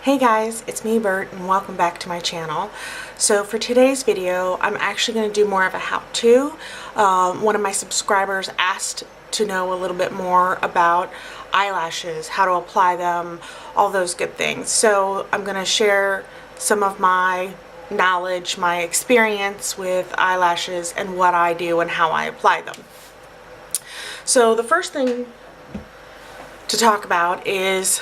Hey guys, it's me Bert and welcome back to my channel. So for today's video I'm actually going to do more of a how-to. One of my subscribers asked to know a little bit more about eyelashes, how to apply them, all those good things. So I'm going to share some of my knowledge, my experience with eyelashes and what I do and how I apply them. So the first thing to talk about is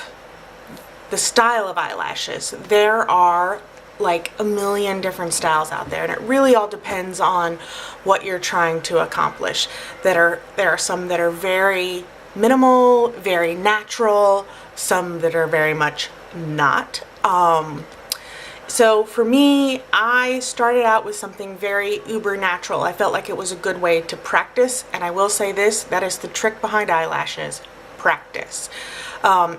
the style of eyelashes. There are like a million different styles out there, and it really all depends on what you're trying to accomplish. There are some that are very minimal, very natural, some that are very much not. So for me, I started out with something very uber natural. I felt like it was a good way to practice, and I will say this, that is the trick behind eyelashes: practice.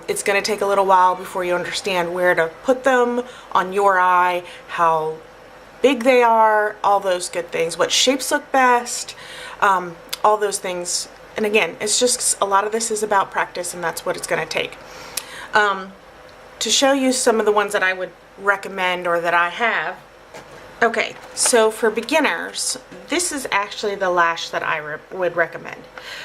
It's going to take a little while before you understand where to put them on your eye, how big they are, all those good things, what shapes look best, all those things. And again, it's just a lot of this is about practice, and that's what it's going to take. To show you some of the ones that I would recommend or that I have. Okay, so for beginners, this is actually the lash that I would recommend.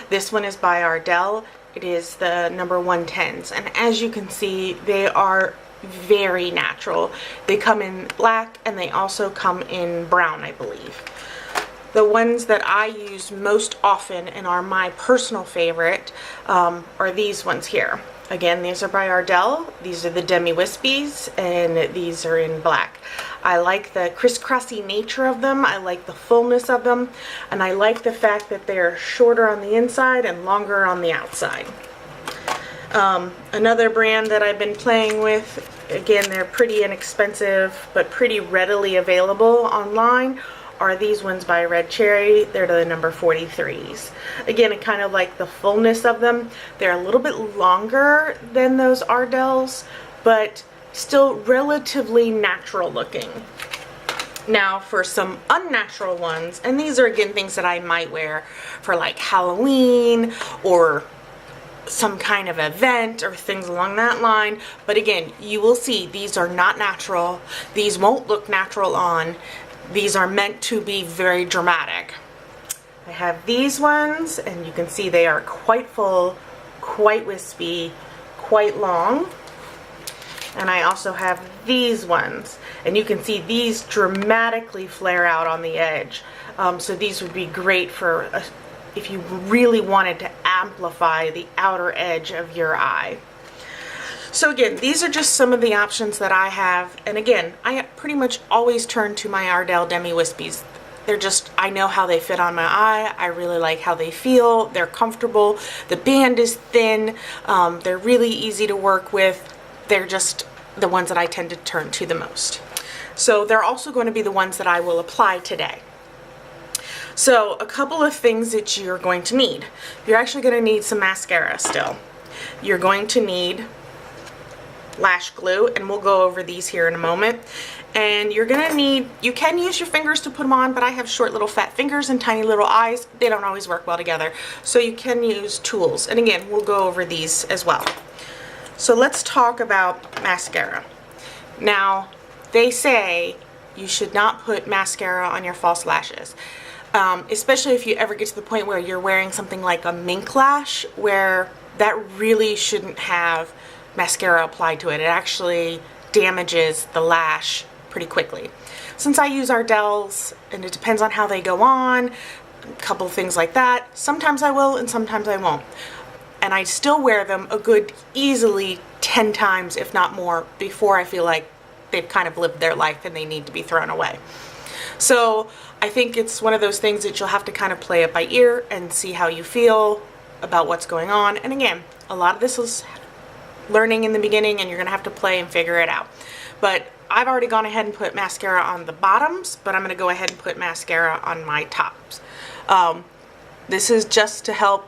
This one is by Ardell. It is the number 110s, and as you can see, they are very natural. They come in black and they also come in brown, I believe. The ones that I use most often and are my personal favorite are these ones here. Again, these are by Ardell. These are the Demi Wispies, and these are in black. I like the crisscrossy nature of them. I like the fullness of them, and I like the fact that they're shorter on the inside and longer on the outside. Another brand that I've been playing with, again, they're pretty inexpensive but pretty readily available online, are these ones by Red Cherry. They're the number 43s. Again, I kind of like the fullness of them. They're a little bit longer than those Ardells, but still relatively natural looking. Now for some unnatural ones, and these are again things that I might wear for like Halloween or some kind of event or things along that line, but again, you will see these are not natural. These won't look natural on. These are meant to be very dramatic. I have these ones, and you can see they are quite full, quite wispy, quite long. And I also have these ones, and you can see these dramatically flare out on the edge. So these would be great for if you really wanted to amplify the outer edge of your eye. So again, these are just some of the options that I have, and again, I pretty much always turn to my Ardell Demi Wispies. They're just, I know how they fit on my eye. I really like how they feel. They're comfortable. The band is thin. They're really easy to work with. They're just the ones that I tend to turn to the most. So they're also going to be the ones that I will apply today. So a couple of things that you're going to need. You're actually going to need some mascara still. You're going to need lash glue, and we'll go over these here in a moment. And you're gonna need, you can use your fingers to put them on, but I have short little fat fingers and tiny little eyes. They don't always work well together, so you can use tools, and again, we'll go over these as well. So let's talk about mascara. Now, they say you should not put mascara on your false lashes, especially if you ever get to the point where you're wearing something like a mink lash, where that really shouldn't have mascara applied to it. It actually damages the lash pretty quickly. Since I use Ardell's, and it depends on how they go on, a couple things like that, sometimes I will and sometimes I won't. And I still wear them a good easily 10 times, if not more, before I feel like they've kind of lived their life and they need to be thrown away. So I think it's one of those things that you'll have to kind of play it by ear and see how you feel about what's going on. And again, a lot of this is learning in the beginning, and you're gonna have to play and figure it out. But I've already gone ahead and put mascara on the bottoms, but I'm gonna go ahead and put mascara on my tops. This is just to help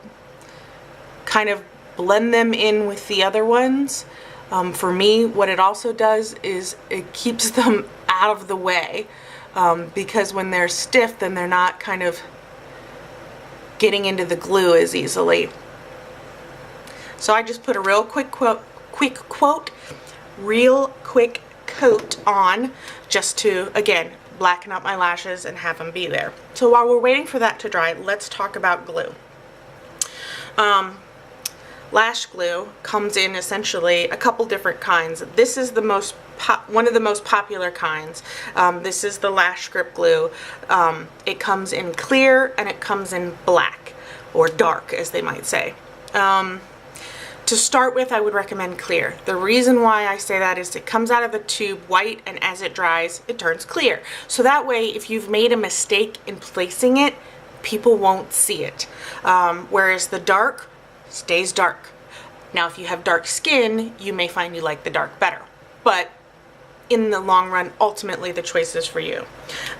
kind of blend them in with the other ones. For me, what it also does is it keeps them out of the way, because when they're stiff, then they're not kind of getting into the glue as easily. So I just put a real quick quote real quick coat on just to, again, blacken up my lashes and have them be there. So while we're waiting for that to dry, let's talk about glue. Lash glue comes in essentially a couple different kinds. This is the one of the most popular kinds. This is the lash grip glue. It comes in clear and it comes in black, or dark as they might say. To start with, I would recommend clear. The reason why I say that is it comes out of the tube white, and as it dries it turns clear. So that way, if you've made a mistake in placing it, people won't see it. Whereas the dark stays dark. Now if you have dark skin, you may find you like the dark better, but in the long run, ultimately the choice is for you.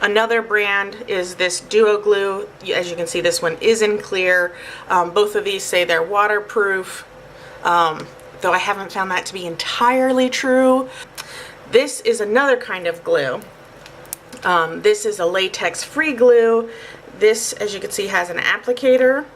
Another brand is this Duo Glue. As you can see, this one is in clear. Both of these say they're waterproof, though I haven't found that to be entirely true. This is another kind of glue. This is a latex-free glue. This, as you can see, has an applicator.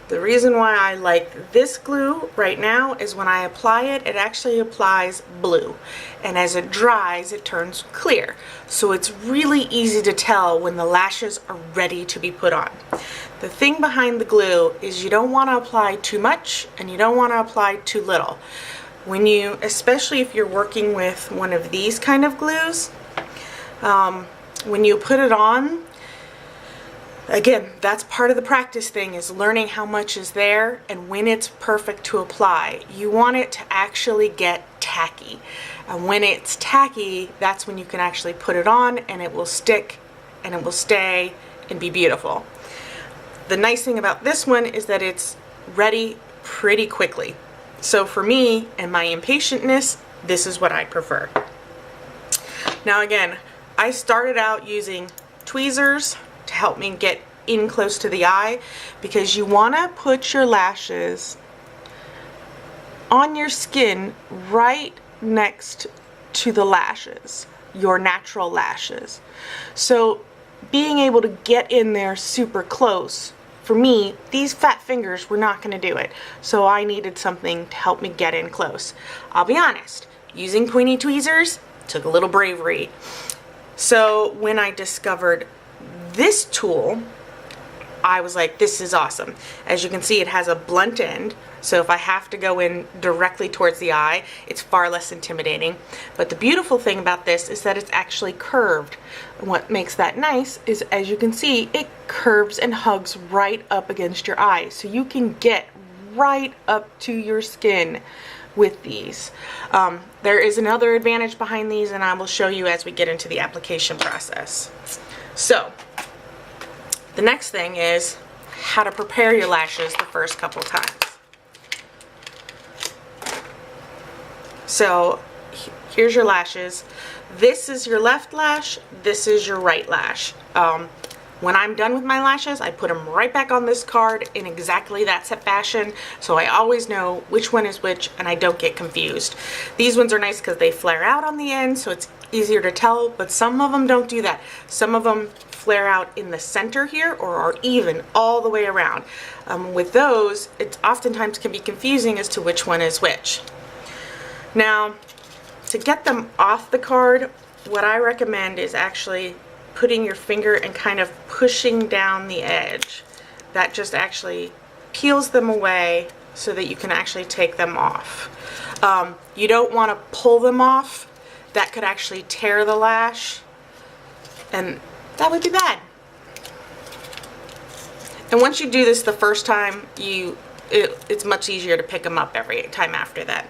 The reason why I like this glue right now is when I apply it, it actually applies blue. And as it dries, it turns clear. So it's really easy to tell when the lashes are ready to be put on. The thing behind the glue is you don't want to apply too much and you don't want to apply too little. When you, especially if you're working with one of these kind of glues, when you put it on, again, that's part of the practice thing, is learning how much is there and when it's perfect to apply. You want it to actually get tacky. And when it's tacky, that's when you can actually put it on and it will stick and it will stay and be beautiful. The nice thing about this one is that it's ready pretty quickly. So for me and my impatientness, this is what I prefer. Now again, I started out using tweezers to help me get in close to the eye, because you want to put your lashes on your skin right next to the lashes, your natural lashes. So being able to get in there super close, for me, these fat fingers were not going to do it. So I needed something to help me get in close. I'll be honest, using pointy tweezers took a little bravery. So when I discovered this tool, I was like, this is awesome. As you can see, it has a blunt end, so if I have to go in directly towards the eye, it's far less intimidating. But the beautiful thing about this is that it's actually curved. And what makes that nice is, as you can see, it curves and hugs right up against your eye, so you can get right up to your skin with these. There is another advantage behind these, and I will show you as we get into the application process. So the next thing is how to prepare your lashes the first couple times. So here's your lashes. This is your left lash, this is your right lash. When I'm done with my lashes, I put them right back on this card in exactly that set fashion, so I always know which one is which and I don't get confused. These ones are nice because they flare out on the end, so it's easier to tell, but some of them don't do that. Some of them flare out in the center here or are even all the way around. With those, it oftentimes can be confusing as to which one is which. Now, to get them off the card, what I recommend is actually putting your finger and kind of pushing down the edge. That just actually peels them away so that you can actually take them off. You don't want to pull them off. That could actually tear the lash, and that would be bad. And once you do this the first time, it's much easier to pick them up every time after that.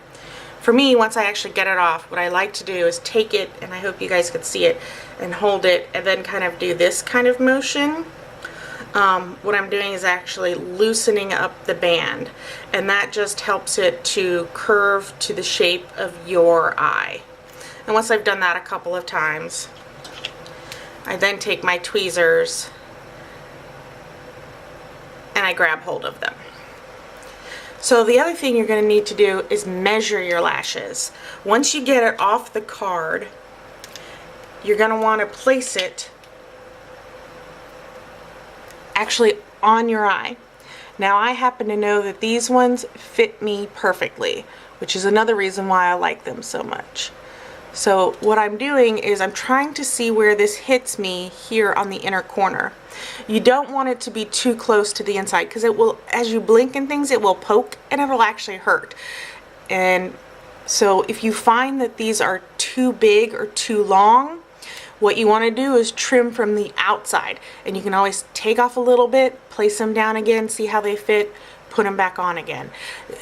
For me, once I actually get it off, what I like to do is take it, and I hope you guys could see it, and hold it, and then kind of do this kind of motion. What I'm doing is actually loosening up the band, and that just helps it to curve to the shape of your eye. And once I've done that a couple of times, I then take my tweezers and I grab hold of them. So the other thing you're going to need to do is measure your lashes. Once you get it off the card, you're going to want to place it actually on your eye. Now I happen to know that these ones fit me perfectly, which is another reason why I like them so much. So what I'm doing is I'm trying to see where this hits me here on the inner corner. You don't want it to be too close to the inside, because it will, as you blink and things, it will poke and it'll actually hurt. And so if you find that these are too big or too long, what you want to do is trim from the outside, and you can always take off a little bit, place them down again, see how they fit, put them back on again.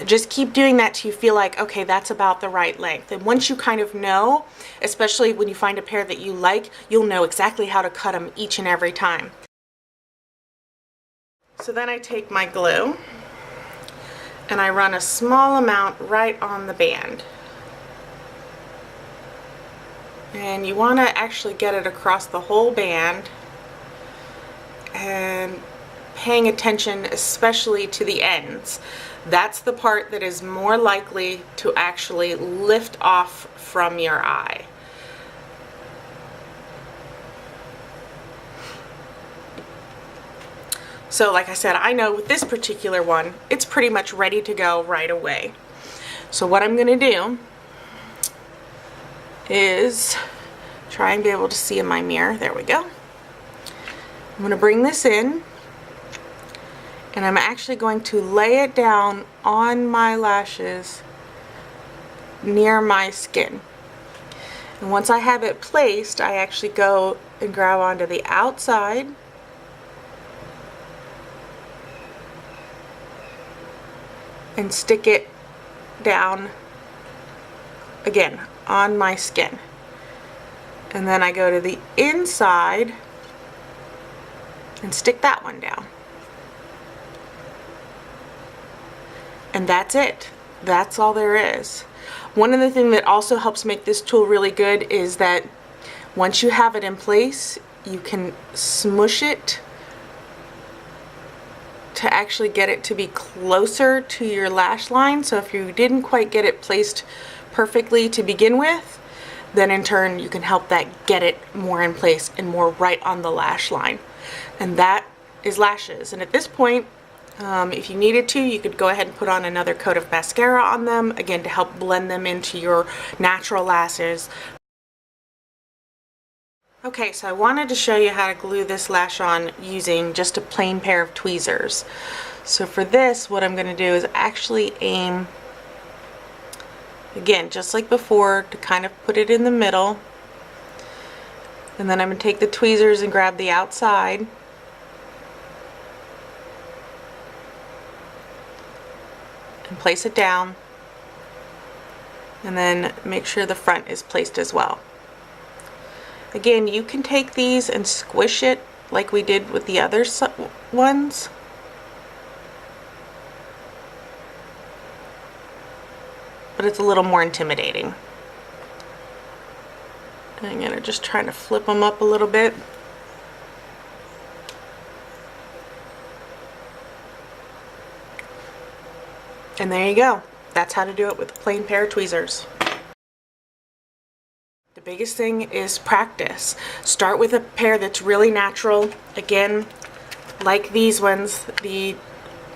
Just keep doing that till you feel like, okay, that's about the right length. And once you kind of know, especially when you find a pair that you like, you'll know exactly how to cut them each and every time. So then I take my glue and I run a small amount right on the band. And you want to actually get it across the whole band, and paying attention especially to the ends. That's the part that is more likely to actually lift off from your eye. So like I said, I know with this particular one, it's pretty much ready to go right away. So what I'm going to do is try and be able to see in my mirror. There we go. I'm going to bring this in, and I'm actually going to lay it down on my lashes near my skin. And once I have it placed, I actually go and grab onto the outside and stick it down again on my skin. And then I go to the inside and stick that one down. And that's it. That's all there is. One of the things that also helps make this tool really good is that once you have it in place, you can smush it to actually get it to be closer to your lash line. So if you didn't quite get it placed perfectly to begin with, then in turn you can help that get it more in place and more right on the lash line. And that is lashes. And at this point, if you needed to, you could go ahead and put on another coat of mascara on them, again to help blend them into your natural lashes. Okay, so I wanted to show you how to glue this lash on using just a plain pair of tweezers. So for this, what I'm going to do is actually aim, again, just like before, to kind of put it in the middle. And then I'm going to take the tweezers and grab the outside. And place it down. And then make sure the front is placed as well. Again, you can take these and squish it like we did with the other ones. But it's a little more intimidating. I'm going to just try to flip them up a little bit. And there you go. That's how to do it with a plain pair of tweezers. The biggest thing is practice. Start with a pair that's really natural. Again, like these ones, the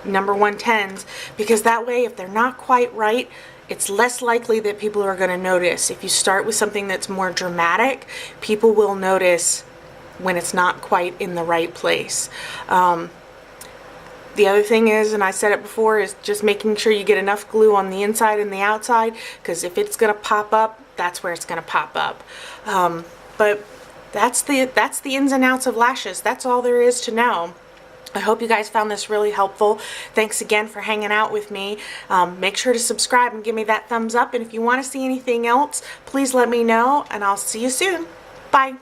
number 110s, because that way if they're not quite right, it's less likely that people are going to notice. If you start with something that's more dramatic, people will notice when it's not quite in the right place. The other thing is, and I said it before, is just making sure you get enough glue on the inside and the outside, because if it's going to pop up, that's where it's going to pop up. But that's the ins and outs of lashes. That's all there is to know. I hope you guys found this really helpful. Thanks again for hanging out with me. Make sure to subscribe and give me that thumbs up. And if you want to see anything else, please let me know, and I'll see you soon. Bye.